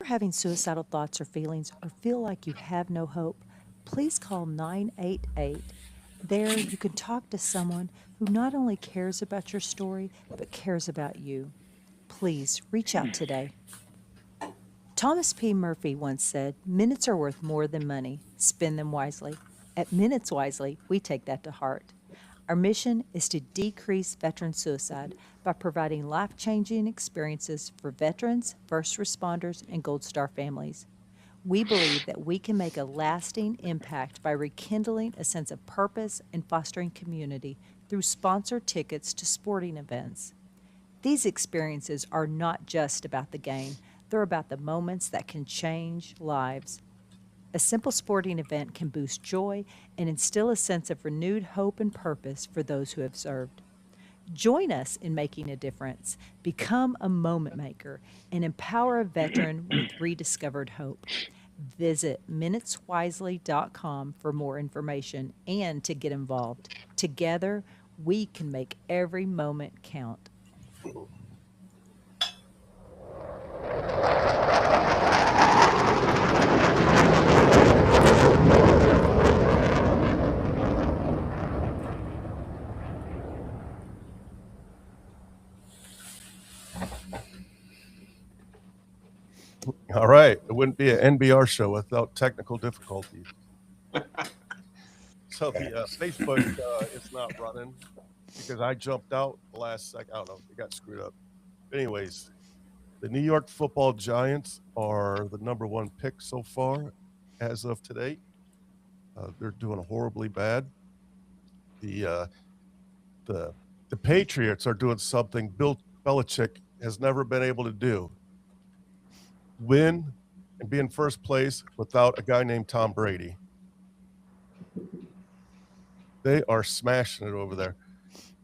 having suicidal thoughts or feelings or feel like you have no hope, please call 988. There, you can talk to someone who not only cares about your story, but cares about you. Please reach out today. Thomas P. Murphy once said, "Minutes are worth more than money. Spend them wisely." At Minutes Wisely, we take that to heart. Our mission is to decrease veteran suicide by providing life-changing experiences for veterans, first responders, and Gold Star families. We believe that we can make a lasting impact by rekindling a sense of purpose and fostering community through sponsored tickets to sporting events. These experiences are not just about the game, they're about the moments that can change lives. A simple sporting event can boost joy and instill a sense of renewed hope and purpose for those who have served. Join us in making a difference, become a moment maker, and empower a veteran with rediscovered hope. Visit minuteswisely.com for more information and to get involved. Together, we can make every moment count. All right. It wouldn't be an NBR show without technical difficulties. So the Facebook is not running because I jumped out the last second. I don't know. It got screwed up. But anyways, the New York Football Giants are the number one pick so far as of today. They're doing horribly bad. The Patriots are doing something Bill Belichick has never been able to do. Win and be in first place without a guy named Tom Brady. They are smashing it over there.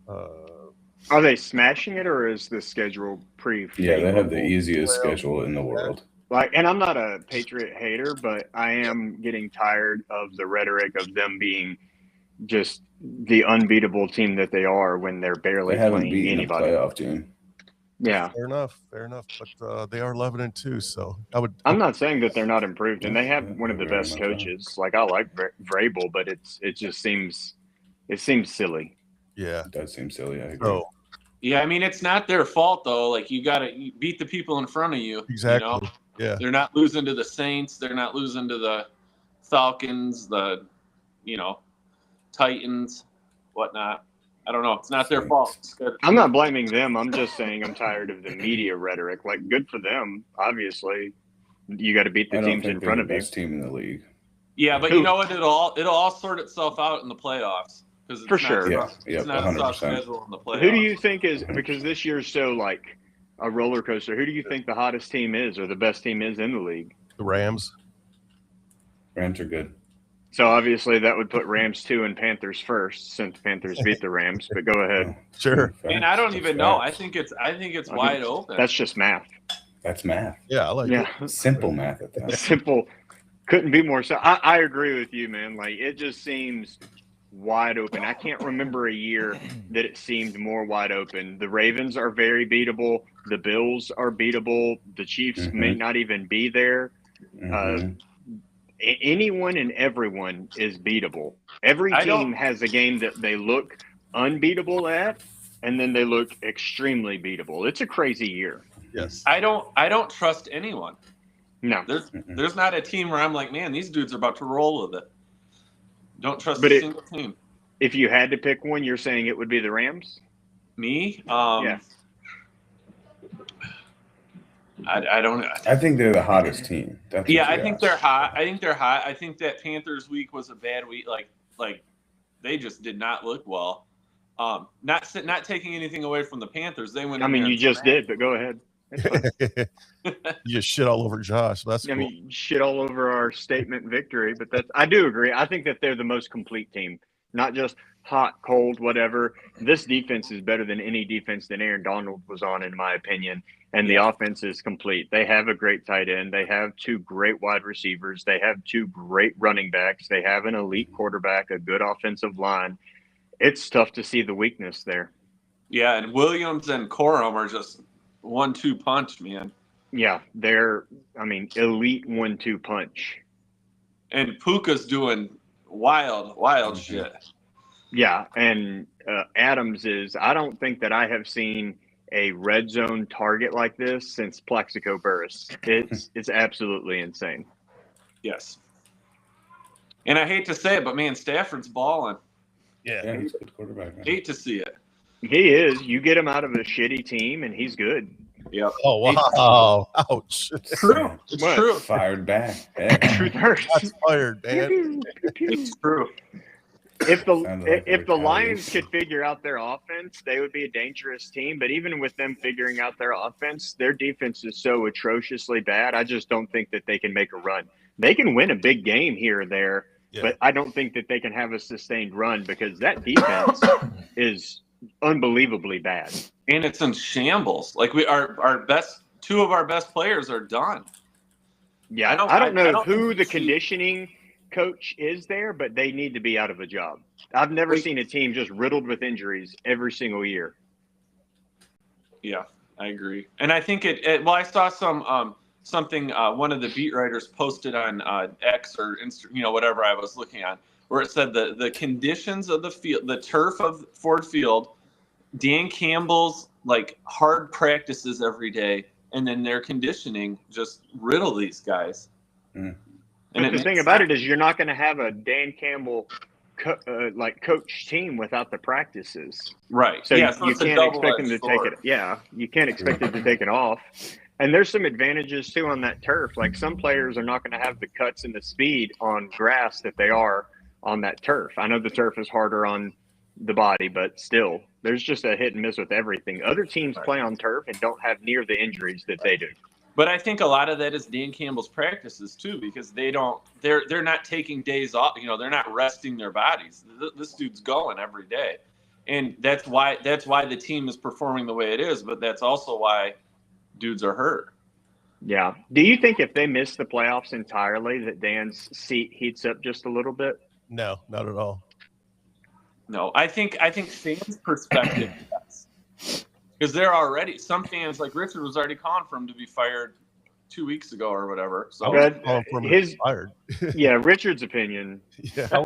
Are they smashing it, or is the schedule pretty? Yeah, they have the easiest schedule in the world. And I'm not a Patriot hater, but I am getting tired of the rhetoric of them being just the unbeatable team that they are when they're barely playing anybody. A playoff team. Yeah, fair enough. But they are 11-2, so I'm not saying that they're not improved, and they have one of the best coaches. Like, I like Vrabel, but it just seems silly. Yeah, it does seem silly. I agree. So, yeah, I mean, it's not their fault though. Like, you got to beat the people in front of you. Exactly. You know? Yeah. They're not losing to the Saints. They're not losing to the Falcons. The Titans, whatnot. I don't know. It's not their fault. I'm not blaming them. I'm just saying I'm tired of the media rhetoric. Like, good for them. Obviously, you got to beat the teams in front of you. Best team in the league. Yeah, but you know what? It'll all sort itself out in the playoffs. For sure. It's not a soft schedule in the playoffs. Who do you think is, because this year's so like a roller coaster, who do you think the hottest team is or the best team is in the league? The Rams. Rams are good. So obviously that would put Rams 2 and Panthers first, since Panthers beat the Rams. But go ahead. Sure. And I don't even know. I think it's wide open. That's just math. That's math. Yeah, I like it. Simple math at that. Simple. Couldn't be more. So I agree with you, man. Like, it just seems wide open. I can't remember a year that it seemed more wide open. The Ravens are very beatable. The Bills are beatable. The Chiefs may not even be there. Anyone and everyone is beatable. Every team has a game that they look unbeatable at, and then they look extremely beatable. It's a crazy year. Yes. I don't trust anyone. No. There's not a team where I'm like, man, these dudes are about to roll with it. Don't trust a single team. If you had to pick one, you're saying it would be the Rams? Me? Yeah. I don't. I think they're the hottest team. I think they're hot. I think that Panthers week was a bad week. Like they just did not look well. Not taking anything away from the Panthers. They went. I mean, you just did, but go ahead. You just shit all over Josh. That's cool. I mean, shit all over our statement victory, but I do agree. I think that they're the most complete team. Not just hot, cold, whatever. This defense is better than any defense that Aaron Donald was on, in my opinion. And the offense is complete. They have a great tight end. They have 2 great wide receivers. They have 2 great running backs. They have an elite quarterback, a good offensive line. It's tough to see the weakness there. Yeah, and Williams and Corum are just 1-2 punch, man. Yeah, they're, elite 1-2 punch. And Puka's doing wild shit. Yeah, and Adams is, I don't think that I have seen a red zone target like this since Plexico Burris. It's absolutely insane. Yes. And I hate to say it, but man, Stafford's balling. Yeah, he's a good quarterback. Man. Hate to see it. He is. You get him out of a shitty team, and he's good. Yep. Oh wow! Ouch! True. It's What? true. Fired back. Hey. Truth hurts. That's fired, man. It's true. If Sounded like the retaliation. Lions could figure out their offense, they would be a dangerous team. But even with them figuring out their offense, their defense is so atrociously bad. I just don't think that they can make a run. They can win a big game here or there, Yeah. but I don't think that they can have a sustained run because that defense is unbelievably bad. And it's in shambles. Like two of our best players are done. Yeah, I I don't know don't who think the you see- conditioning coach is there, but they need to be out of a job. I've never seen a team just riddled with injuries every single year. Yeah, I agree. And I think I saw something one of the beat writers posted on X or whatever I was looking on, where it said the conditions of the field, the turf of Ford Field, Dan Campbell's like hard practices every day, and then their conditioning just riddle these guys. Mm. But the thing about it is you're not going to have a Dan Campbell coach team without the practices. Right. So yeah, so you it's a can't expect them to double-edged take it. sword. Yeah, you can't expect them to take it off. And there's some advantages too on that turf. Like some players are not going to have the cuts and the speed on grass that they are on that turf. I know the turf is harder on the body, but still, there's just a hit and miss with everything. Other teams play on turf and don't have near the injuries that they do. But I think a lot of that is Dan Campbell's practices too, because they're not taking days off. They're not resting their bodies. This dude's going every day, and that's why the team is performing the way it is. But that's also why dudes are hurt. Yeah. Do you think if they miss the playoffs entirely, that Dan's seat heats up just a little bit? No, not at all. No, I think fans' perspective, yes. Because they're already some fans like Richard was already calling for him to be fired 2 weeks ago or whatever. So But calling for him to be fired. Yeah, Richard's opinion. Yeah,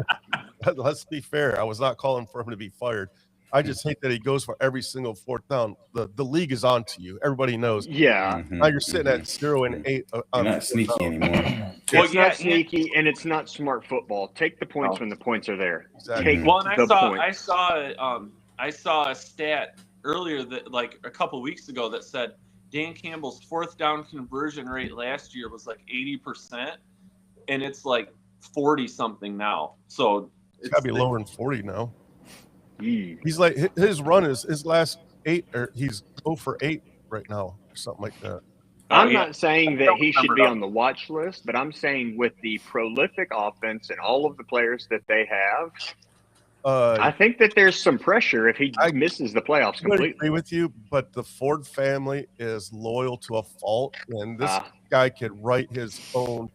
let's be fair. I was not calling for him to be fired. I just hate that he goes for every single fourth down. The league is on to you. Everybody knows. Yeah. Now you're sitting at 0-8. You're not sneaky anymore. It's not sneaky and it's not smart football. Take the points when the points are there. Exactly. Take Well, and the points. I saw a stat earlier that like a couple weeks ago that said Dan Campbell's fourth down conversion rate last year was like 80%, and it's like 40 something now. So It's got to be lower than 40 now. Mm. He's like his run is his last 8, or he's 0 for 8 right now, or something like that. I'm yeah. not saying that he should be on the watch list, but I'm saying with the prolific offense and all of the players that they have, I think that there's some pressure if he misses the playoffs I would completely. agree with you, but the Ford family is loyal to a fault, and this guy could write his own,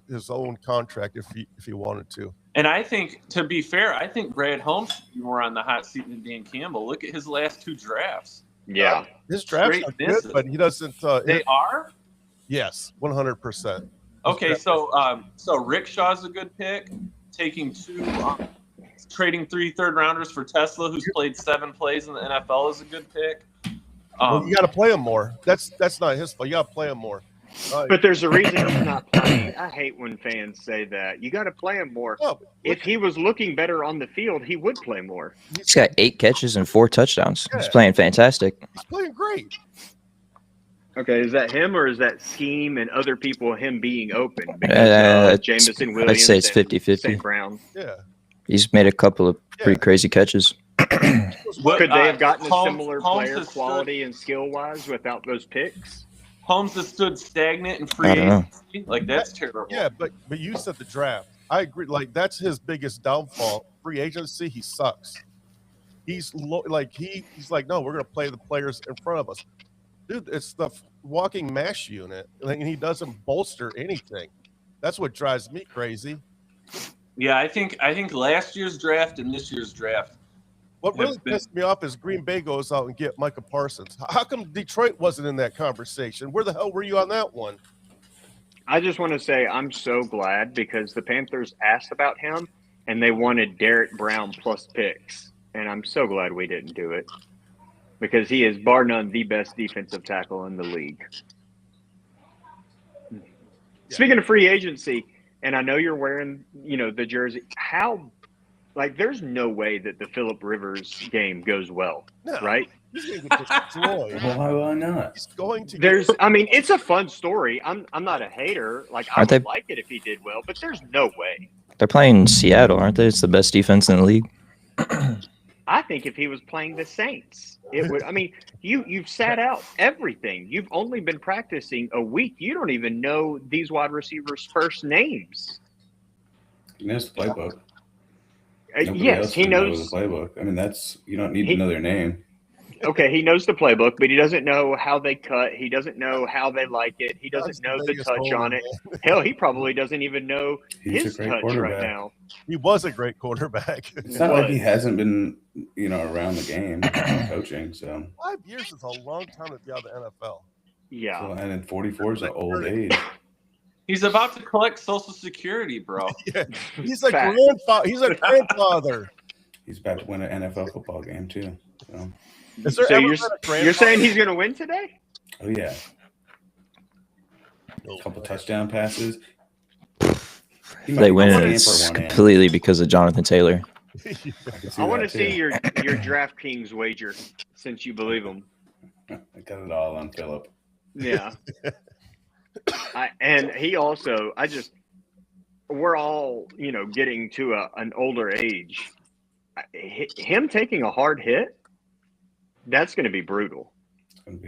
his own contract if he wanted to. And I think, to be fair, I think Brad Holmes should be more on the hot seat than Dan Campbell. Look at his last 2 drafts. Yeah. His drafts Straight are misses. good, but he doesn't. They are? Yes, 100%. Okay, so Rickshaw's a good pick. Taking 2, trading 3 third-rounders for Tesla, who's played 7 plays in the NFL, is a good pick. Well, you got to play him more. That's not his fault. You got to play him more. But there's a reason he's not playing. I hate when fans say that. You got to play him more. No, If he was looking better on the field, he would play more. He's got 8 catches and 4 touchdowns. He's Yeah. playing fantastic. He's playing great. Okay, is that him or is that scheme and other people him being open? Because Jameson Williams, I'd say it's and 50-50. St. Brown. Yeah. He's made a couple of pretty crazy catches. Could they have gotten a Holmes- similar Holmes player has quality and skill wise without those picks? Holmes has stood stagnant in free I don't know. agency. Like, that's terrible. Yeah, but you said the draft. I agree. Like, that's his biggest downfall. Free agency, he sucks. He's he's like, no, we're going to play the players in front of us. Dude, it's the walking mash unit, and he doesn't bolster anything. That's what drives me crazy. Yeah, I think last year's draft and this year's draft, What really have been. pissed me off is Green Bay goes out and get Micah Parsons. How come Detroit wasn't in that conversation? Where the hell were you on that one? I just want to say I'm so glad because the Panthers asked about him and they wanted Derek Brown plus picks. And I'm so glad we didn't do it because he is bar none the best defensive tackle in the league. Yeah. Speaking of free agency, and I know you're wearing, the jersey, there's no way that the Phillip Rivers game goes well, right? He's going to get destroyed. Why not? He's going to. It's a fun story. I'm not a hater. I would like it if he did well, but there's no way. They're playing Seattle, aren't they? It's the best defense in the league. I think if he was playing the Saints, it would. You've sat out everything. You've only been practicing a week. You don't even know these wide receivers' first names. He knows the playbook. Yes, he knows the playbook. You don't need to know their name. Okay, he knows the playbook, but he doesn't know how they cut. He doesn't know how they like it. He doesn't know the touch on it. Hell, he probably doesn't even know his touch right now. He was a great quarterback. It's not like he hasn't been, around the game coaching. So 5 years is a long time to be out of the NFL. Yeah, and then 44 is an old age. He's about to collect Social Security, bro. Yeah, he's a grandfather. He's a grandfather. He's about to win an NFL football game too. So you're saying he's going to win today? Oh yeah, a couple touchdown passes. They win it's completely because of Jonathan Taylor. I want to see your DraftKings wager since you believe him. I got it all on Phillip. Yeah. And he also, we're all, getting to an older age. Him taking a hard hit, that's going to be brutal.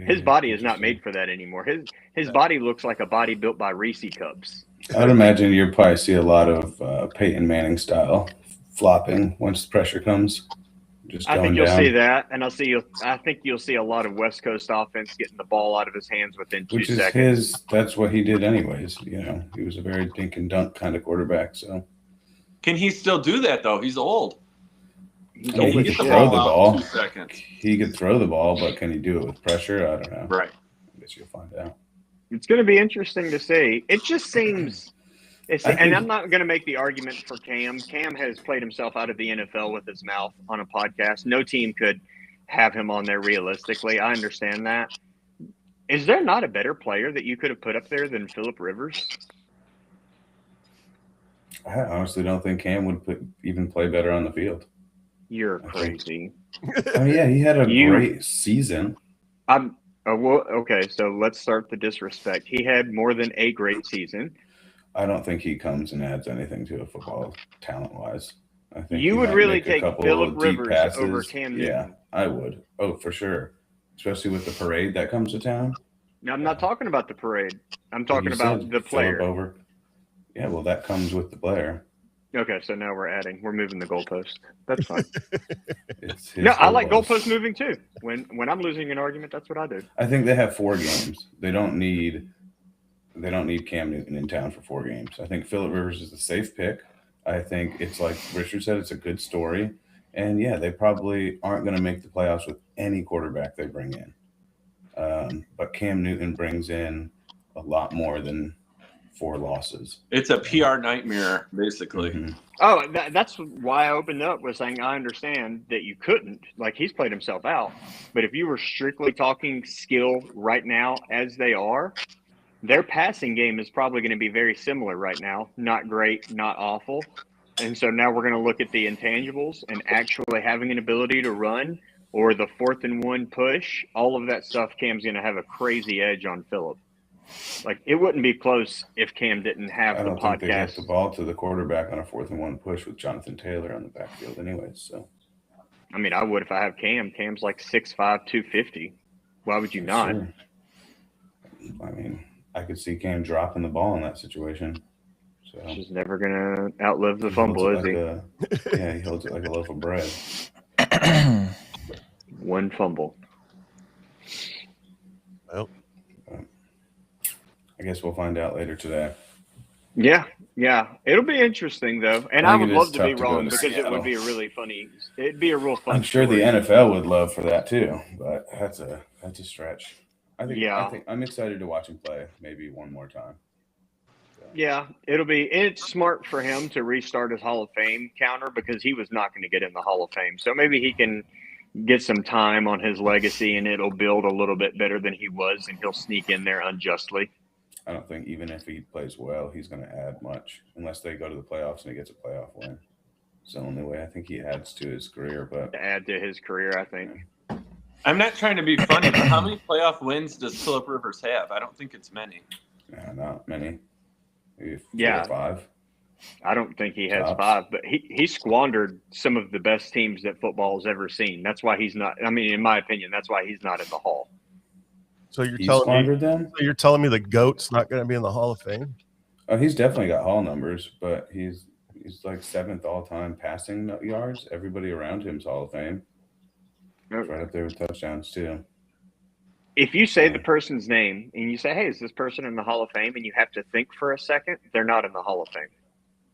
His body is not made for that anymore. His body looks like a body built by Reese Cups. I would imagine you'll probably see a lot of Peyton Manning style flopping once the pressure comes. I think you'll see that, and I think you'll see a lot of West Coast offense getting the ball out of his hands within 2 seconds. That's what he did anyways. He was a very dink and dunk kind of quarterback. So can he still do that though? He's old. He could throw the ball. 2 seconds. He could throw the ball, but can he do it with pressure? I don't know. Right. I guess you'll find out. It's going to be interesting to see. It just seems. And I'm not going to make the argument for Cam. Cam has played himself out of the NFL with his mouth on a podcast. No team could have him on there realistically. I understand that. Is there not a better player that you could have put up there than Phillip Rivers? I honestly don't think Cam would even play better on the field. You're crazy. Yeah, he had a great season. Okay, so let's start the disrespect. He had more than a great season. I don't think he comes and adds anything to a football talent-wise. I think you would really take Phillip Rivers over Cam Newton. Yeah, I would. Oh, for sure. Especially with the parade that comes to town. No, I'm not talking about the parade. I'm talking about the player. Over. Yeah, well, that comes with the player. Okay, so now we're moving the goalpost. That's fine. No, I like goalpost moving too. When I'm losing an argument, that's what I do. I think they have 4 games. They don't need Cam Newton in town for 4 games. I think Phillip Rivers is the safe pick. I think it's like Richard said, it's a good story. And yeah, they probably aren't going to make the playoffs with any quarterback they bring in. But Cam Newton brings in a lot more than 4 losses. It's a PR nightmare, basically. Mm-hmm. Oh, that's why I opened up with saying I understand that you couldn't. Like, he's played himself out. But if you were strictly talking skill right now as they are, their passing game is probably going to be very similar right now. Not great, not awful. And so now we're going to look at the intangibles and actually having an ability to run or the 4th and 1 push. All of that stuff, Cam's going to have a crazy edge on Phillip. Like, it wouldn't be close if Cam didn't have the podcast. I don't think they get the ball to the quarterback on a 4th and 1 push with Jonathan Taylor on the backfield anyways. So, I mean, I would if I have Cam. Cam's like 6'5", 250. Why would you not? Sure. I mean, I could see Cam dropping the ball in that situation. So he's never going to outlive the fumble, is he? Yeah, he holds it like a loaf of bread. 1 fumble. Well, I guess we'll find out later today. Yeah, it'll be interesting though, and I I think would it is love to be tough to go wrong to because it would Seattle. be a really funny. It'd be a real fun. I'm sure the story. NFL would love for that too, but that's a stretch. I Yeah. think I'm excited to watch him play maybe one more time. So. Yeah, it's smart for him to restart his Hall of Fame counter because he was not going to get in the Hall of Fame. So maybe he can get some time on his legacy and it'll build a little bit better than he was, and he'll sneak in there unjustly. I don't think even if he plays well, he's going to add much unless they go to the playoffs and he gets a playoff win. It's the only way I think he adds to his career. But To add to his career, I think. I'm not trying to be funny, but how many playoff wins does Phillip Rivers have? I don't think it's many. Yeah, not many. Maybe 4 Yeah. or 5. I don't think he has Tops. 5, but he squandered some of the best teams that football has ever seen. That's why he's not. I mean, in my opinion, that's why he's not in the Hall. So you're He telling me squandered them? you're telling me the GOAT's not going to be in the Hall of Fame? Oh, he's definitely got Hall numbers, but he's like 7th all time passing yards. Everybody around him's Hall of Fame. He's right up there with touchdowns too. If you say the person's name and you say, "Hey, is this person in the Hall of Fame?" and you have to think for a second, they're not in the Hall of Fame.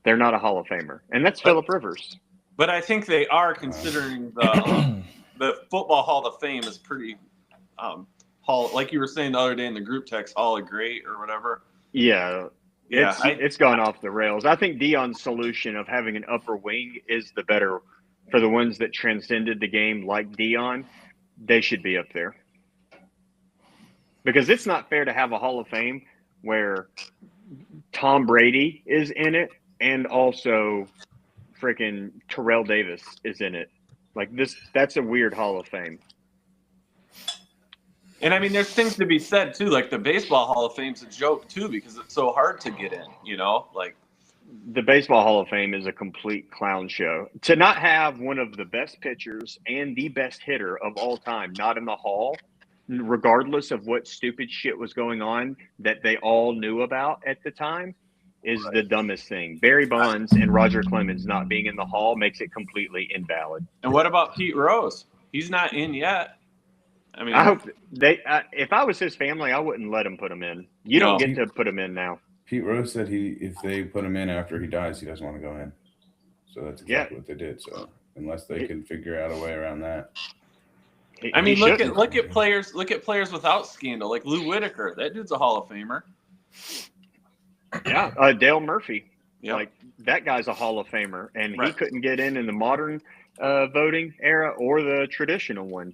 They're not a Hall of Famer, and that's Phillip Rivers. But I think they are, considering the Football Hall of Fame is pretty Hall, like you were saying the other day in the group text, Hall of Great or whatever. Yeah. Yeah, It's gone off the rails. I think Deion's solution of having an upper wing is the better for the ones that transcended the game, like Deion. They should be up there because it's not fair to have a Hall of Fame where Tom Brady is in it and also freaking Terrell Davis is in it. Like this, that's a weird Hall of Fame. And I mean, there's things to be said too. Like the Baseball Hall of Fame's a joke too because it's so hard to get in. You know, like the Baseball Hall of Fame is a complete clown show. To not have one of the best pitchers and the best hitter of all time not in the Hall, regardless of what stupid shit was going on that they all knew about at the time, is the dumbest thing. Barry Bonds and Roger Clemens not being in the Hall makes it completely invalid. And what about Pete Rose? He's not in yet. I mean, I hope if I was his family, I wouldn't let him put him in. You don't get to put him in now. Pete Rose said if they put him in after he dies, he doesn't want to go in. So that's exactly what they did. So unless they can figure out a way around that. I mean, look at players without scandal, like Lou Whitaker. That dude's a Hall of Famer. Yeah, Dale Murphy. Yep. Like that guy's a Hall of Famer, and he couldn't get in the modern voting era or the traditional one.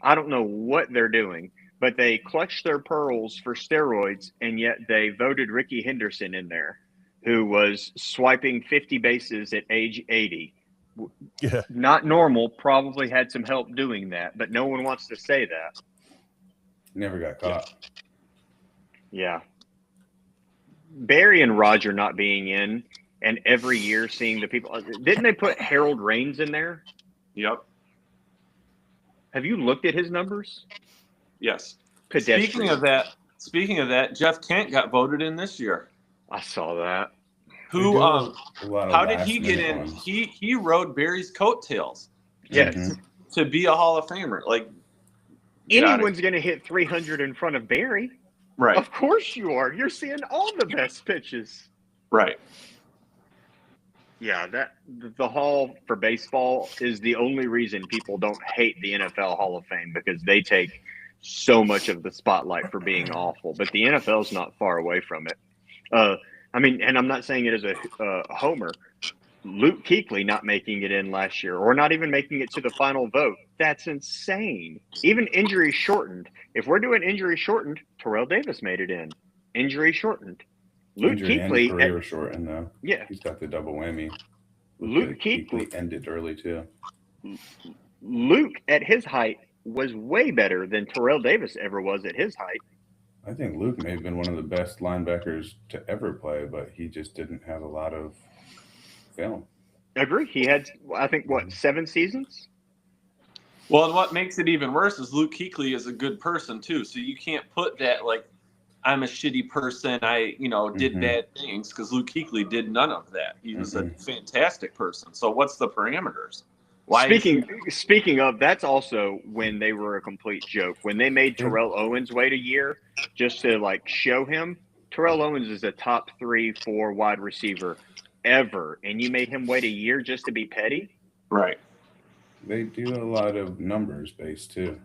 I don't know what they're doing, but they clutched their pearls for steroids, and yet they voted Ricky Henderson in there, who was swiping 50 bases at age 80. Yeah. Not normal, probably had some help doing that, but no one wants to say that. Never got caught. Yeah. Barry and Roger not being in, and every year seeing the people. Didn't they put Harold Raines in there? Yep. Have you looked at his numbers? Yes. Pedestrian. Speaking of that, Jeff Kent got voted in this year. I saw that. Who? How did he get in? He rode Barry's coattails. Yes. To be a Hall of Famer, like anyone's going to hit 300 in front of Barry. Right. Of course you are. You're seeing all the best pitches. Right. Yeah, the Hall for baseball is the only reason people don't hate the NFL Hall of Fame, because they take so much of the spotlight for being awful. But the NFL's not far away from it. I mean, and I'm not saying it as a homer. Luke Kuechly not making it in last year, or not even making it to the final vote. That's insane. Even injury shortened. If we're doing injury shortened, Terrell Davis made it in. Injury shortened. Luke Kuechly. Career shortened though. Yeah, he's got the double whammy. Luke Kuechly ended early too. Luke at his height was way better than Terrell Davis ever was at his height. I think Luke may have been one of the best linebackers to ever play, but he just didn't have a lot of film. Agree. He had, I think, 7 seasons? Well, and what makes it even worse is Luke Kuechly is a good person too. So you can't put that like, I'm a shitty person, I did bad things, because Luke Kuechly did none of that. He was a fantastic person. So what's the parameters? Speaking of, that's also when they were a complete joke. When they made Terrell Owens wait a year just to like show him, Terrell Owens is a top 3-4 wide receiver ever, and you made him wait a year just to be petty? Right. They do a lot of numbers based too.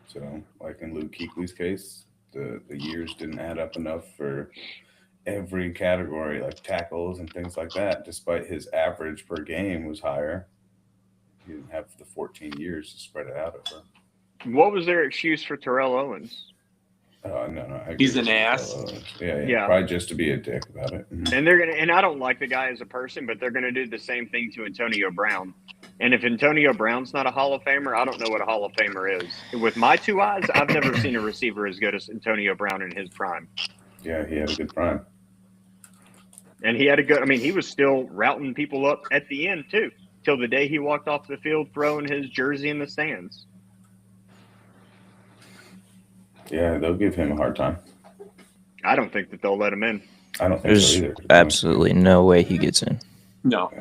So, like in Luke Kuechly's case, the years didn't add up enough for every category, like tackles and things like that. Despite his average per game was higher, he didn't have the 14 years to spread it out over. What was their excuse for Terrell Owens? No. He's an ass. Yeah. Probably just to be a dick about it. And they're gonna, and I don't like the guy as a person, but they're gonna do the same thing to Antonio Brown. And if Antonio Brown's not a Hall of Famer, I don't know what a Hall of Famer is. With my two eyes, I've never seen a receiver as good as Antonio Brown in his prime. Yeah, he had a good prime. And he had a good, I mean, he was still routing people up at the end too, till the day he walked off the field throwing his jersey in the stands. Yeah, they'll give him a hard time. I don't think that they'll let him in. I don't think There's so either. absolutely no way he gets in. No.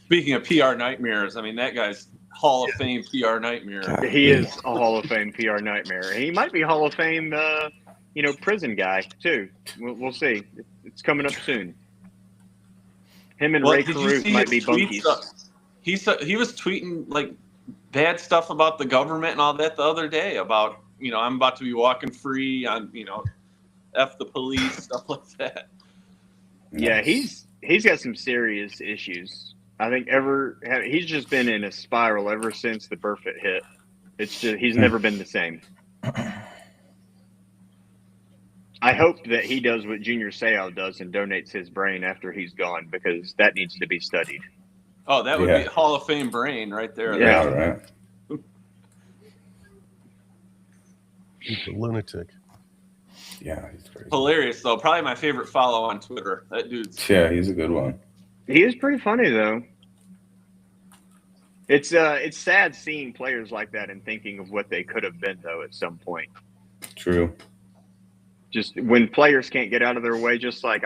Speaking of PR nightmares, I mean, that guy's Hall of Fame PR nightmare. God. He is a Hall of Fame PR nightmare. He might be Hall of Fame, prison guy too. We'll see. It's coming up soon. Him and Ray did you Caruth see might his be bunkies. tweets? He was tweeting like bad stuff about the government and all that the other day about, I'm about to be walking free on, F the police, stuff like that. Yeah, he's got some serious issues. I think he's just been in a spiral ever since the Burfitt hit. It's just he's never been the same. I hope that he does what Junior Seau does and donates his brain after he's gone, because that needs to be studied. Oh, that would be Hall of Fame brain right there. Yeah, right. He's a lunatic. Yeah, he's crazy. Hilarious though. Probably my favorite follow on Twitter. That dude's Yeah, he's a good one. he is pretty funny though. It's sad seeing players like that and thinking of what they could have been though at some point. True. Just when players can't get out of their way, just like,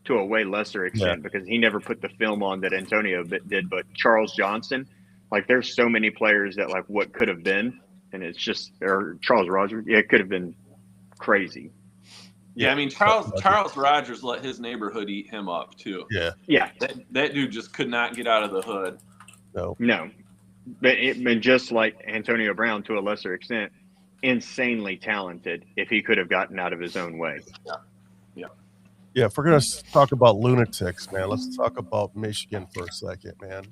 to a way lesser extent, because he never put the film on that Antonio did, but Charles Johnson, like there's so many players that like what could have been, and it's just, or Charles Rogers, it could have been crazy. Yeah, Charles Rogers let his neighborhood eat him up too. Yeah. That dude just could not get out of the hood. No. But just like Antonio Brown to a lesser extent, insanely talented if he could have gotten out of his own way. Yeah, if we're going to talk about lunatics, man, let's talk about Michigan for a second, man.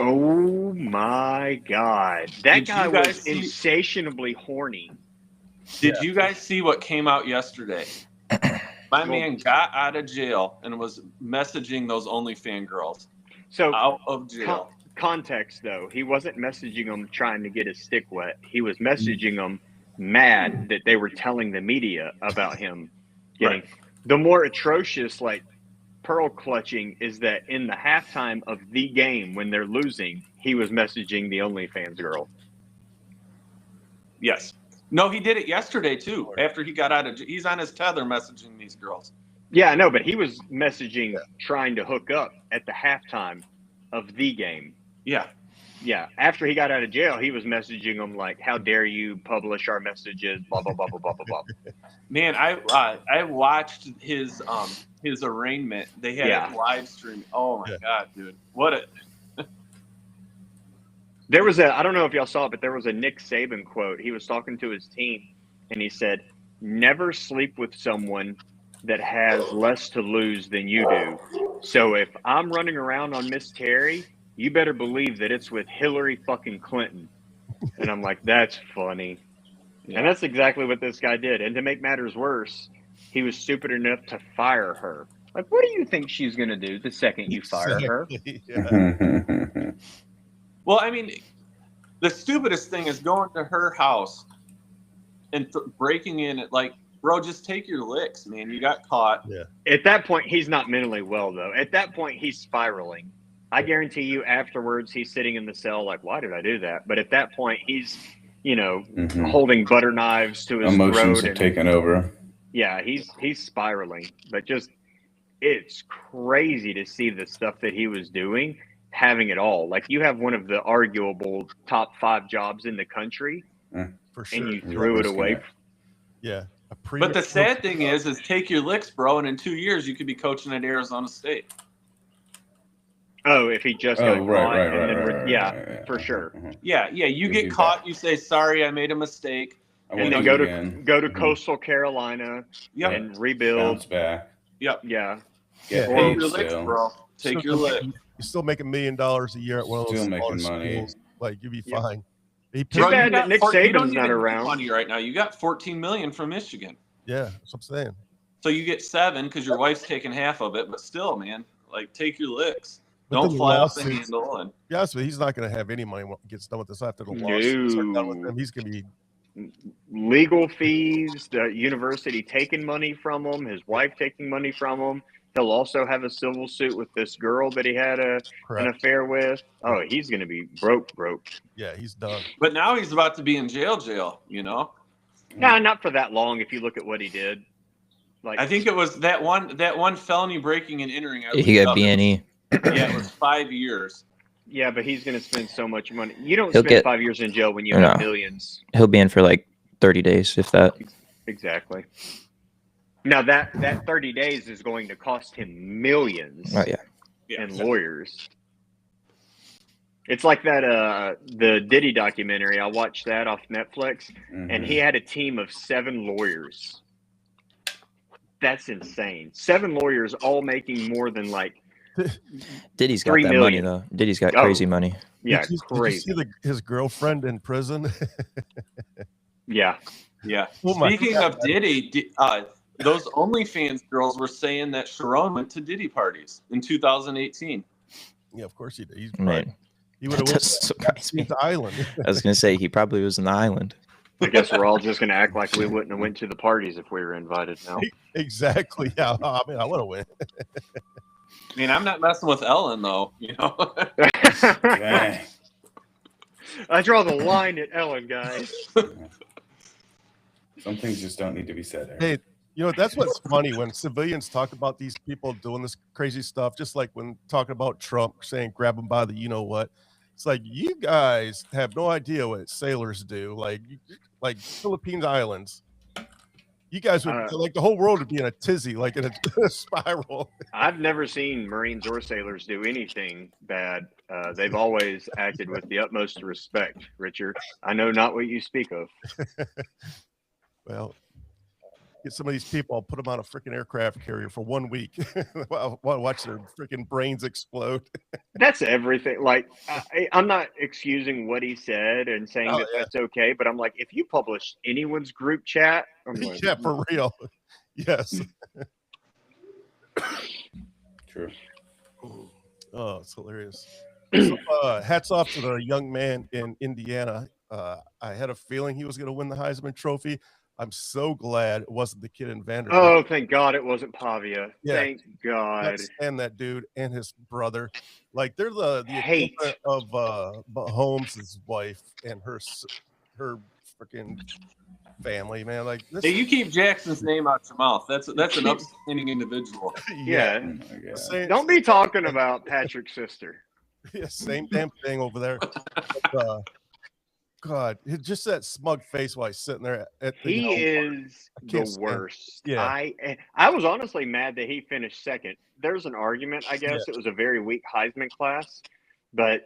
Oh, my God. That Did guy you guys was see- insatiably horny. Did you guys see what came out yesterday? My man got out of jail and was messaging those OnlyFans girls So out of jail. Context, though, he wasn't messaging them trying to get his stick wet. He was messaging them mad that they were telling the media about him getting. Right. The more atrocious, like, pearl clutching is that in the halftime of the game when they're losing, he was messaging the OnlyFans girl. Yes. No, he did it yesterday too. After he got out of jail, he's on his tether messaging these girls. Yeah, I know, but he was messaging trying to hook up at the halftime of the game. Yeah. Yeah, after he got out of jail, he was messaging them like, "How dare you publish our messages?" Blah blah blah blah blah blah blah. Man, I watched his arraignment. They had it live stream. Oh my God, dude! What a There was I don't know if y'all saw it, but there was a Nick Saban quote. He was talking to his team, and he said, "Never sleep with someone that has less to lose than you do. So if I'm running around on Miss Terry, you better believe that it's with Hillary fucking Clinton." And I'm like, that's funny. Yeah. And that's exactly what this guy did. And to make matters worse, he was stupid enough to fire her. Like, what do you think she's going to do the second you fire her? Yeah. Well, I mean, the stupidest thing is going to her house and breaking in at, like, bro, just take your licks, man. You got caught. Yeah. At that point, he's not mentally well, though. At that point, he's spiraling. I guarantee you afterwards he's sitting in the cell like, why did I do that? But at that point, he's, holding butter knives to his Emotions throat. have taken over. Yeah, he's spiraling. But just, it's crazy to see the stuff that he was doing, having it all. Like, you have one of the arguable top 5 jobs in the country, For sure. and you threw it away. Yeah. But the sad thing is take your licks, bro, and in 2 years you could be coaching at Arizona State. Oh, if he just got caught, right, for sure. Yeah, you get caught, you say, sorry, I made a mistake. And then go to Coastal Carolina and rebuild. Bounce back. Yep. Yeah. Get Take paid your licks, still. bro. Take your lick. You still make $1 million a year at one of those Still making smaller money. schools. Like, you'd be fine. Too bad that Nick you don't Saban's not even around. make money right now. You got $14 million from Michigan. Yeah, that's what I'm saying. So you get 7 because your wife's taking half of it, but still, man, like take your licks. But Don't then fly off the lawsuits- handle. And Yeah, so he's not going to have any money when he gets done with this after the lawsuits are done with him. He's going to be Legal fees, the university taking money from him, his wife taking money from him. He'll also have a civil suit with this girl that he had an affair with. Oh, he's going to be broke. Yeah, he's done. But now he's about to be in jail, you know? Nah, not for that long if you look at what he did. Like, I think it was that one felony breaking and entering. He got B&E. Yeah, it was 5 years. Yeah, but he's going to spend so much money. You don't He'll spend get- 5 years in jail when you have millions. He'll be in for like 30 days, if that. Exactly. Now that 30 days is going to cost him millions. Oh, yeah. And lawyers. It's like that the Diddy documentary. I watched that off Netflix, and he had a team of 7 lawyers. That's insane. 7 lawyers all making more than like Diddy's got $3 that million. money, though. Diddy's got crazy money. Yeah, Did you crazy. see his girlfriend in prison? Yeah. Oh my Speaking God. of Diddy, those OnlyFans girls were saying that Sharon went to Diddy parties in 2018. Yeah, of course he did. He's Man, he would have that went doesn't surprise me. to the island. I was going to say, he probably was in the island. I guess we're all just going to act like we wouldn't have went to the parties if we were invited now. Exactly. Yeah. I mean, I would have went. I mean, I'm not messing with Ellen, though, you know? Dang. I draw the line at Ellen, guys. Some things just don't need to be said. Eric. Hey, you know, that's what's funny when civilians talk about these people doing this crazy stuff, just like when talking about Trump saying grab them by the you-know-what. It's like, you guys have no idea what sailors do. Like Philippine Islands. You guys would, like, the whole world would be in a tizzy, like in a spiral. I've never seen Marines or sailors do anything bad. They've always acted with the utmost respect, Richard. I know not what you speak of. Well, get some of these people, put them on a freaking aircraft carrier for 1 week. Watch their freaking brains explode. That's everything. Like, I'm not excusing what he said and saying that's okay, but I'm like, if you publish anyone's group chat, I'm like, Yeah, for real. Yes. True. Oh, it's hilarious. So, hats off to the young man in Indiana. I had a feeling he was going to win the Heisman Trophy. I'm so glad it wasn't the kid in Vanderbilt. oh, thank God it wasn't Pavia. Yeah. Thank God. And that dude and his brother, like they're the Hate. equivalent of Holmes' wife and her freaking family, man. Like this. Hey, you keep Jackson's name out your mouth. That's an upstanding individual. Yeah. Oh my God. Same, Don't be talking about Patrick's sister. yeah, same damn thing over there. But, God, just that smug face while he's sitting there. He is the stand- worst. Yeah. I was honestly mad that he finished second. There's an argument, I guess. It was a very weak Heisman class, but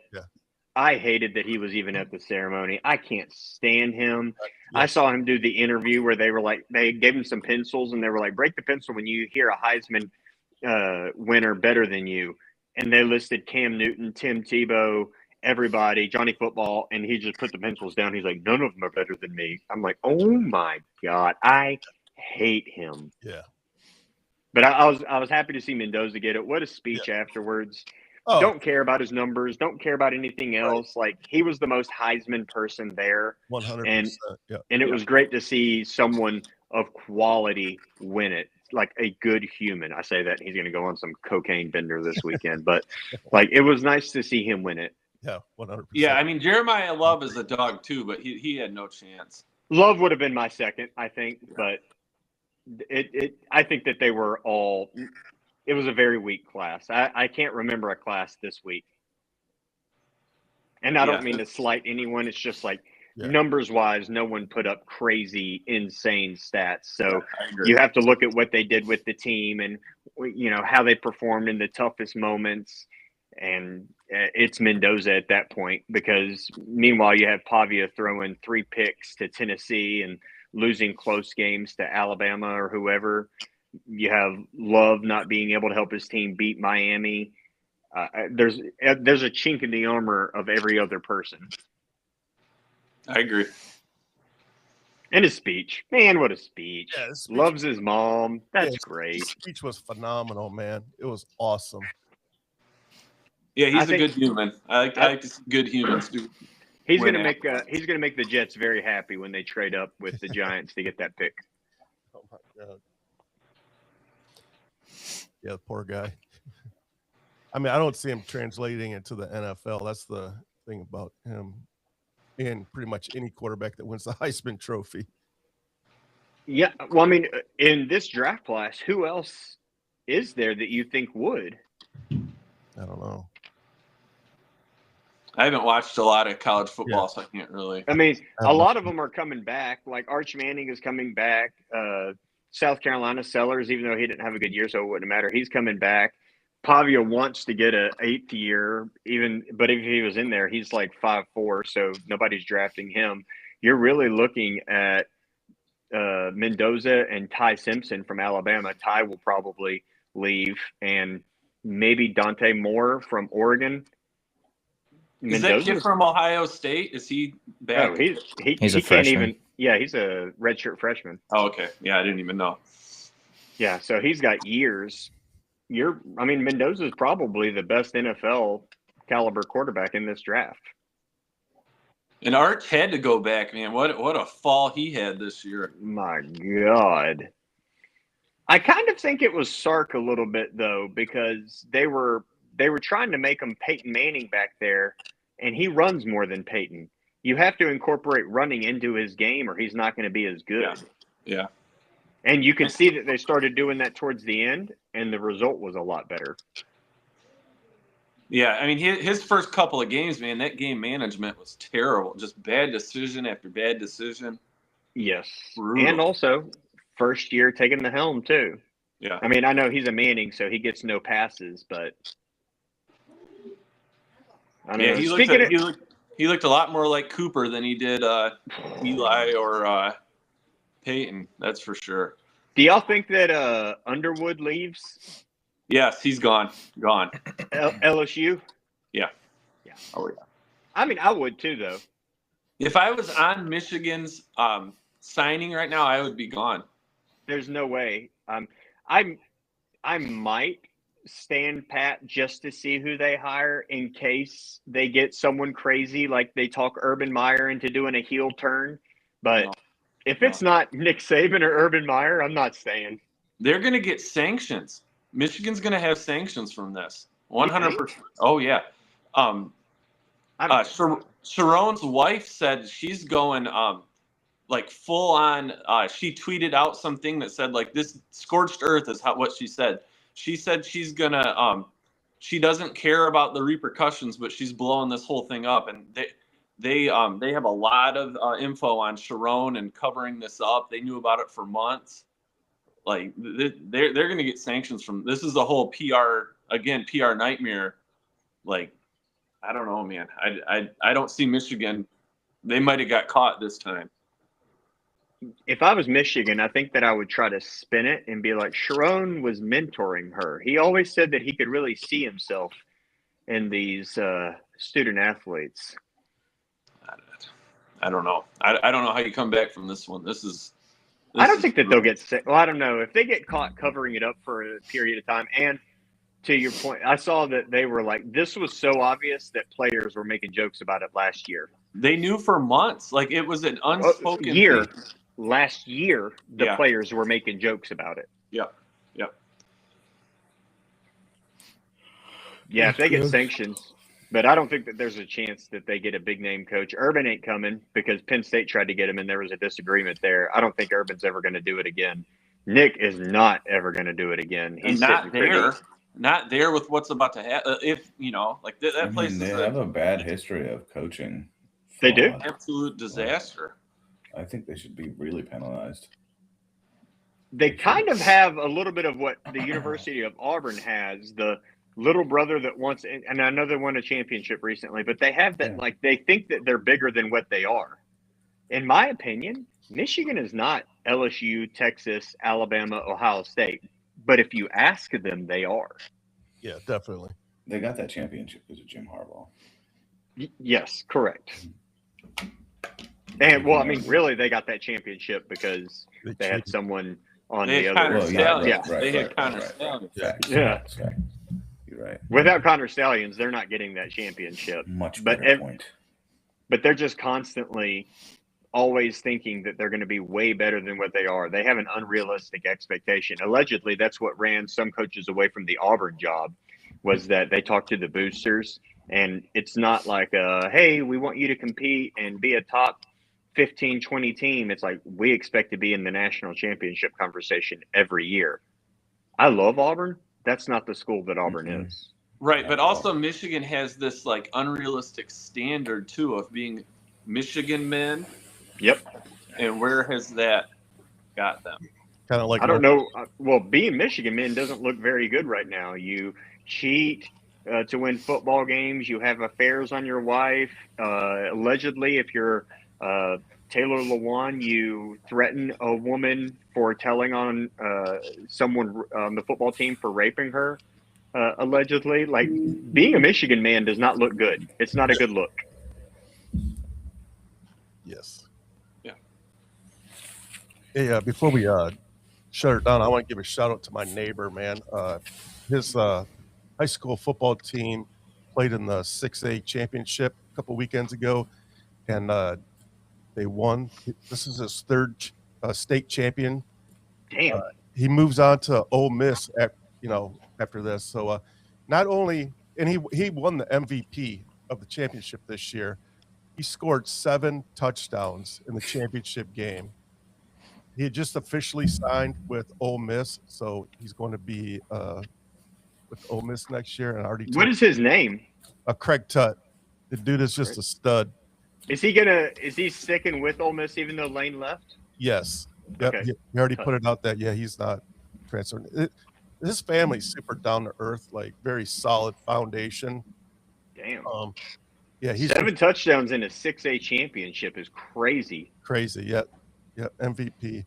I hated that he was even at the ceremony. I can't stand him. I saw him do the interview where they were like, they gave him some pencils and they were like, break the pencil when you hear a Heisman winner better than you. And they listed Cam Newton, Tim Tebow, everybody, Johnny Football, and he just put the pencils down. He's like, none of them are better than me. I'm like, oh my God, I hate him. Yeah. But I was happy to see Mendoza get it. What a speech afterwards. Oh, Don't care about his numbers. Don't care about anything else. Like, he was the most Heisman person there. 100%. Yeah. And it was great to see someone of quality win it. Like a good human. I say that he's going to go on some cocaine bender this weekend, but like, it was nice to see him win it. Yeah, 100%. Yeah, I mean, Jeremiah Love is a dog too, but he had no chance. Love would have been my second, I think, but I think that they were all. It was a very weak class. I can't remember a class this weak, and I don't mean to slight anyone. It's just like numbers wise, no one put up crazy, insane stats. So I agree. you have to look at what they did with the team and, how they performed in the toughest moments. And it's Mendoza at that point, because meanwhile you have Pavia throwing 3 picks to Tennessee and losing close games to Alabama or whoever. You have Love not being able to help his team beat Miami. There's a chink in the armor of every other person. I agree. And his speech, man, what a speech! Yeah, his speech Loves his mom. That's his great. speech was phenomenal, man. It was awesome. Yeah, he's I a think- good human. I like to see good humans do. He's win gonna accolades. make the Jets very happy when they trade up with the Giants to get that pick. Oh my god. Yeah, the poor guy. I mean, I don't see him translating it to the NFL. That's the thing about him, and pretty much any quarterback that wins the Heisman Trophy. Yeah, well, I mean, in this draft class, who else is there that you think would? I don't know. I haven't watched a lot of college football, so I can't really. I mean, a lot of them are coming back. Like Arch Manning is coming back. South Carolina Sellers, even though he didn't have a good year, so it wouldn't matter. He's coming back. Pavia wants to get an 8th year, but if he was in there, he's like 5'4", so nobody's drafting him. You're really looking at Mendoza and Ty Simpson from Alabama. Ty will probably leave, and maybe Dante Moore from Oregon. Is that kid from Ohio State? Is he back? Oh, he's a he can't freshman. even. Yeah, he's a redshirt freshman. Oh, okay. Yeah, I didn't even know. Yeah, so he's got years. Mendoza's probably the best NFL caliber quarterback in this draft. And Arch had to go back, man. What a fall he had this year. My God. I kind of think it was Sark a little bit, though, because they were trying to make him Peyton Manning back there, and he runs more than Peyton. You have to incorporate running into his game, or he's not going to be as good. Yeah. And you can see that they started doing that towards the end, and the result was a lot better. Yeah, I mean, his first couple of games, man, that game management was terrible. Just bad decision after bad decision. Yes. Brutal. And also, first year taking the helm, too. Yeah. I mean, I know he's a Manning, so he gets no passes, but I don't know. He looked a lot more like Cooper than he did Eli or Peyton. That's for sure. Do y'all think that Underwood leaves Yes, he's gone. LSU? Yeah. Yeah. Oh yeah. I mean, I would too, though. If I was on Michigan's signing right now, I would be gone. There's no way. I might stand pat just to see who they hire in case they get someone crazy, like they talk Urban Meyer into doing a heel turn. But if it's not Nick Saban or Urban Meyer, I'm not staying. They're going to get sanctions. Michigan's going to have sanctions from this. 100%. Oh yeah. Sharon's wife said she's going like full on. She tweeted out something that said like this scorched earth is what she said. She said she's gonna she doesn't care about the repercussions, but she's blowing this whole thing up. And they have a lot of info on Sharon and covering this up. They knew about it for months. Like they're gonna get sanctions from this. Is the whole PR nightmare. Like I don't know, man. I don't see Michigan. They might have got caught this time. If I was Michigan, I think that I would try to spin it and be like, Sharon was mentoring her. He always said that he could really see himself in these student athletes. I don't know. I don't know how you come back from this one. I don't think that they'll get sick. Well, I don't know. If they get caught covering it up for a period of time, and to your point, I saw that they were like, this was so obvious that players were making jokes about it last year. They knew for months. Like it was an unspoken year. thing. Last year, the players were making jokes about it. Yeah. Yeah, if they get sanctions. But I don't think that there's a chance that they get a big name coach. Urban ain't coming because Penn State tried to get him and there was a disagreement there. I don't think Urban's ever going to do it again. Nick is not ever going to do it again. He's not there with what's about to happen. If that place. They have a bad history of coaching They do? Absolute disaster. I think they should be really penalized. They kind of have a little bit of what the University of Auburn has, the little brother that wants, and I know they won a championship recently, but they have that, like, they think that they're bigger than what they are. In my opinion, Michigan is not LSU, Texas, Alabama, Ohio State. But if you ask them, they are. Yeah, definitely. They got that championship because of Jim Harbaugh. Yes, correct. And, well, I mean, really, they got that championship because they had someone on the other side. Yeah, they had Connor Stallions. Yeah. You're right. Without Connor Stallions, they're not getting that championship. Much better point. But they're just constantly always thinking that they're going to be way better than what they are. They have an unrealistic expectation. Allegedly, that's what ran some coaches away from the Auburn job, was that they talked to the boosters, and it's not like, hey, we want you to compete and be a top 15, 20 team. It's like, we expect to be in the national championship conversation every year. I love Auburn. That's not the school that Auburn is. Right, but also Michigan has this like unrealistic standard too of being Michigan men. Yep. And where has that got them? Kind of like, I don't know. Well, being Michigan men doesn't look very good right now. You cheat to win football games. You have affairs on your wife. Allegedly, if you're Taylor Lewan, you threaten a woman for telling on someone on the football team for raping her. Allegedly, like, being a Michigan man does not look good. It's not a good look. yes. Yeah. Hey, before we shut it down, I want to give a shout out to my neighbor, man. His high school football team played in the 6A championship a couple weekends ago, and they won. This is his third state champion. Damn. He moves on to Ole Miss after this. So not only, and he won the MVP of the championship this year. He scored 7 touchdowns in the championship game. He had just officially signed with Ole Miss, so he's going to be with Ole Miss next year. And already. What is his name? Craig Tutt. The dude is just a stud. Is he sticking with Ole Miss even though Lane left? Yes. Yep. Okay. He already put it out that he's not transferring. His family's super down to earth, like very solid foundation. Damn. He's 7 touchdowns in a 6A championship is crazy. Crazy. Yeah. MVP,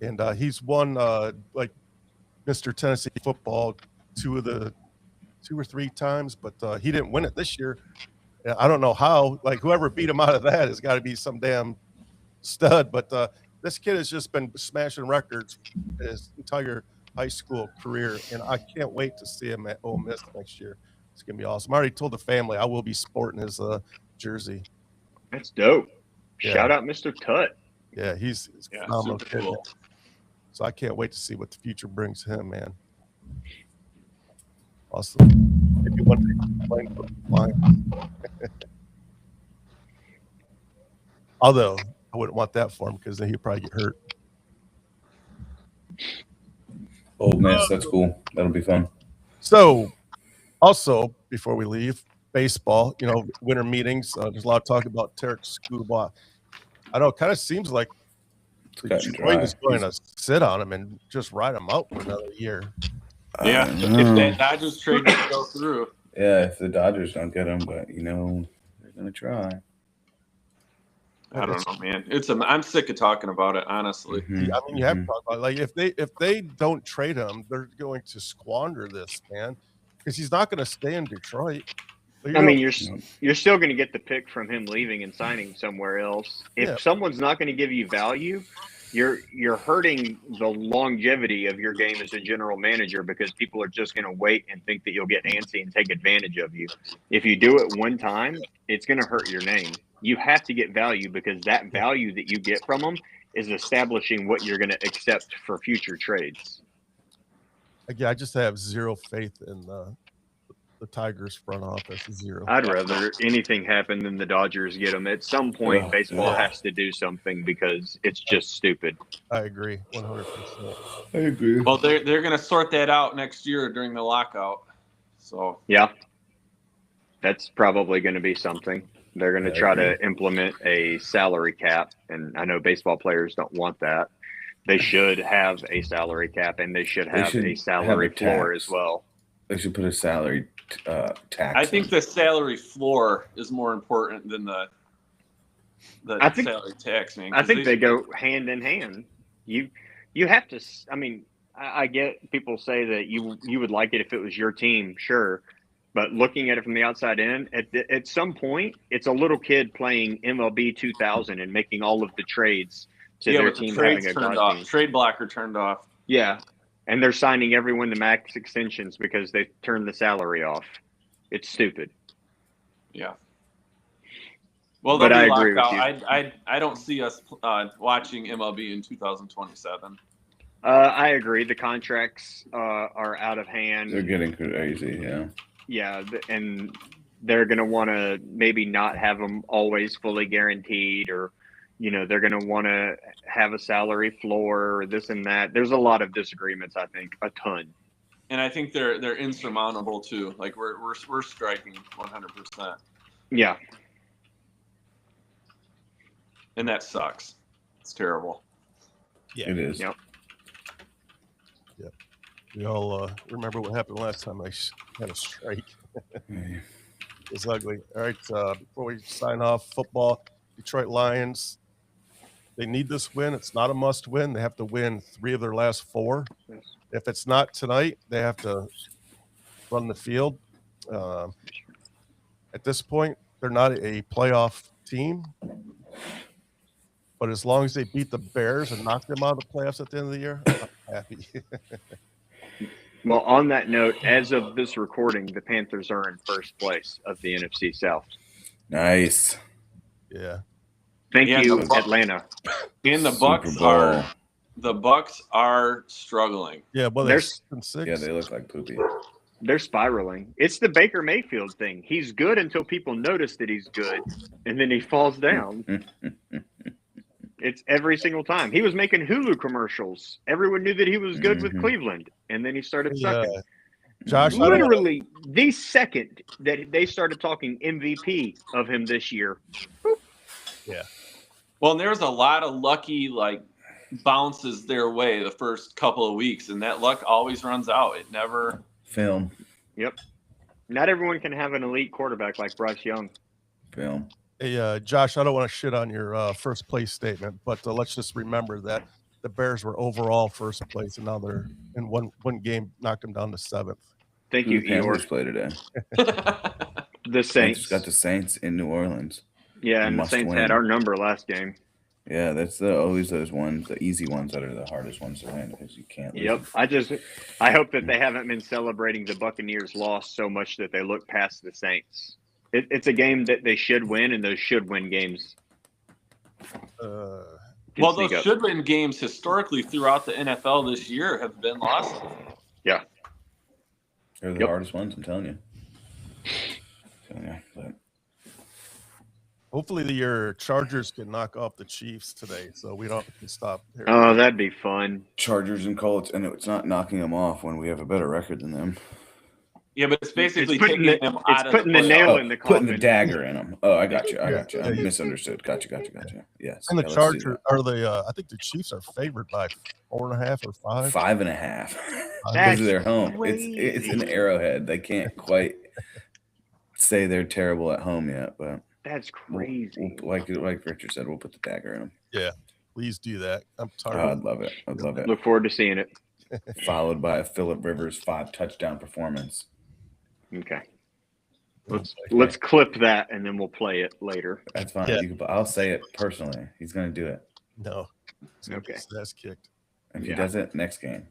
and he's won like Mr. Tennessee football 2 or 3 times, but he didn't win it this year. I don't know how. Like, whoever beat him out of that has got to be some damn stud. But this kid has just been smashing records his entire high school career, and I can't wait to see him at Ole Miss next year. It's gonna be awesome. I already told the family I will be sporting his jersey. That's dope. Yeah. Shout out Mr. Tutt. Yeah, he's phenomenal super kid. cool. So I can't wait to see what the future brings him, man. Awesome. Maybe one day playing for the Lions. Although I wouldn't want that for him because then he'd probably get hurt. Old Miss, that's cool. That'll be fun. So, also before we leave, baseball. Winter meetings. There's a lot of talk about Tarek Skubal. I know. It kind of seems like Detroit is going to sit on him and just ride him out for another year. Yeah, if that Dodgers trade doesn't go through. Yeah, if the Dodgers don't get him, but they're gonna try. I don't know, man. I'm sick of talking about it, honestly. Mm-hmm. I mean, you have to talk about it. Like, if they don't trade him, they're going to squander this, man, because he's not going to stay in Detroit. I mean, you're still going to get the pick from him leaving and signing somewhere else. If someone's not going to give you value, you're hurting the longevity of your game as a general manager, because people are just going to wait and think that you'll get antsy and take advantage of you. If you do it one time, it's going to hurt your name. You have to get value, because that value that you get from them is establishing what you're going to accept for future trades. Again, I just have zero faith in the Tigers front office. Zero. I'd rather anything happen than the Dodgers get them. At some point, baseball has to do something, because it's just stupid. I agree, 100%. I agree. Well, they're going to sort that out next year during the lockout. So yeah, that's probably going to be something. They're going to try to implement a salary cap, and I know baseball players don't want that. They should have a salary cap, and they should have a salary floor as well. They should put a salary tax. I think the salary floor is more important than the salary tax, man. I think they go hand in hand. You have to. I mean, I get people say that you would like it if it was your team, sure. But looking at it from the outside in, at some point, it's a little kid playing MLB 2000 and making all of the trades to their team having a God trade blocker turned off. Yeah, and they're signing everyone to max extensions because they turned the salary off. It's stupid. Yeah. Well, but I locked agree with out. you. I don't see us watching MLB in 2027. I agree. The contracts are out of hand. They're getting crazy, yeah. Yeah, and they're going to want to maybe not have them always fully guaranteed, or, they're going to want to have a salary floor or this and that. There's a lot of disagreements, I think, a ton. And I think they're insurmountable too. Like we're striking 100%. Yeah. And that sucks. It's terrible. Yeah, it is. Yep. Yep. We all remember what happened last time I had a strike. It's ugly. All right, before we sign off, football, Detroit Lions, they need this win. It's not a must win. They have to win 3 of their last 4. Yes. If it's not tonight, they have to run the field. At this point, they're not a playoff team. But as long as they beat the Bears and knock them out of the playoffs at the end of the year, I'm happy. Well, on that note, as of this recording, the Panthers are in first place of the NFC South. Nice. Yeah. Thank you, the Atlanta. And the Bucks are struggling. Yeah, well, they're 6. Yeah, they look like poopy. They're spiraling. It's the Baker Mayfield thing. He's good until people notice that he's good, and then he falls down. It's every single time. He was making Hulu commercials. Everyone knew that he was good with Cleveland, and then he started sucking. Josh, literally the second that they started talking MVP of him this year. Boop. Yeah. Well, and there's a lot of lucky bounces their way the first couple of weeks, and that luck always runs out. It never Film. Yep. Not everyone can have an elite quarterback like Bryce Young. Film. Hey, Josh, I don't want to shit on your first place statement, but let's just remember that the Bears were overall first place, and now they're in one game knocked them down to 7th. Thank you, The Panthers Eeyore. play today. The Saints. Got the Saints in New Orleans. Yeah, and the Must Saints win. had our number last game. Yeah, that's always those ones, the easy ones that are the hardest ones to win because you can't lose. Yep. I hope that they haven't been celebrating the Buccaneers' loss so much that they look past the Saints. It's a game that they should win, and those should win games. Well, those should win games historically throughout the NFL this year have been lost. Yeah. They're the hardest ones, I'm telling you. So, yeah, but hopefully your Chargers can knock off the Chiefs today, so we don't have to stop here. Oh, that'd be fun. Chargers and Colts, and it's not knocking them off when we have a better record than them. Yeah, but it's basically putting taking them out of putting the playoffs. nail in the coffin. Putting the dagger in them. Oh, I got you. I Yeah. misunderstood. Gotcha. Yes. And the let's do Chargers that. are I think the Chiefs are favored by 4.5 or 5. 5.5 because That's of their home. crazy. It's an Arrowhead. They can't quite say they're terrible at home yet, but That's crazy. like Richard said, we'll put the dagger in them. Yeah, please do that. I'm tired. I'd love it. I'd love it. Look forward to seeing it. Followed by a Phillip Rivers 5 touchdown performance. Okay. Let's clip that, and then we'll play it later. That's fine. Yeah. I'll say it personally. He's going to do it. No. Okay. That's kicked. If he Yeah. does it, next game.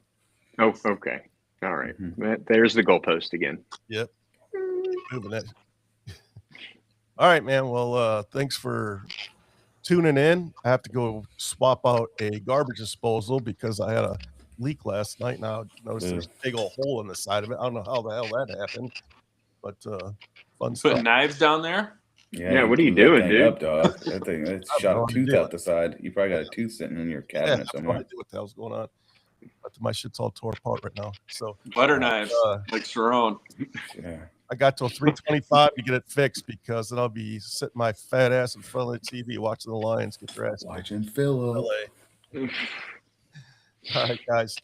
Oh, okay. All right. There's the goalpost again. Yep. Moving it. All right, man. Well, thanks for tuning in. I have to go swap out a garbage disposal because I had a leak last night. Now I noticed there's a big old hole in the side of it. I don't know how the hell that happened, but fun stuff. Putting knives down there. Yeah, what are you blew that doing, thing dude? Up, dog. That thing, it I have shot no a tooth idea. out the side. You probably got a tooth sitting in your Yeah, I cabinet have no somewhere. idea what the hell's going on. But my shit's all tore apart right now. So Butter knives, like Sharon. Yeah. I got till 3:25 to get it fixed because then I'll be sitting my fat ass in front of the TV watching the Lions get their ass kicked Watching in Philip. LA. All right, guys.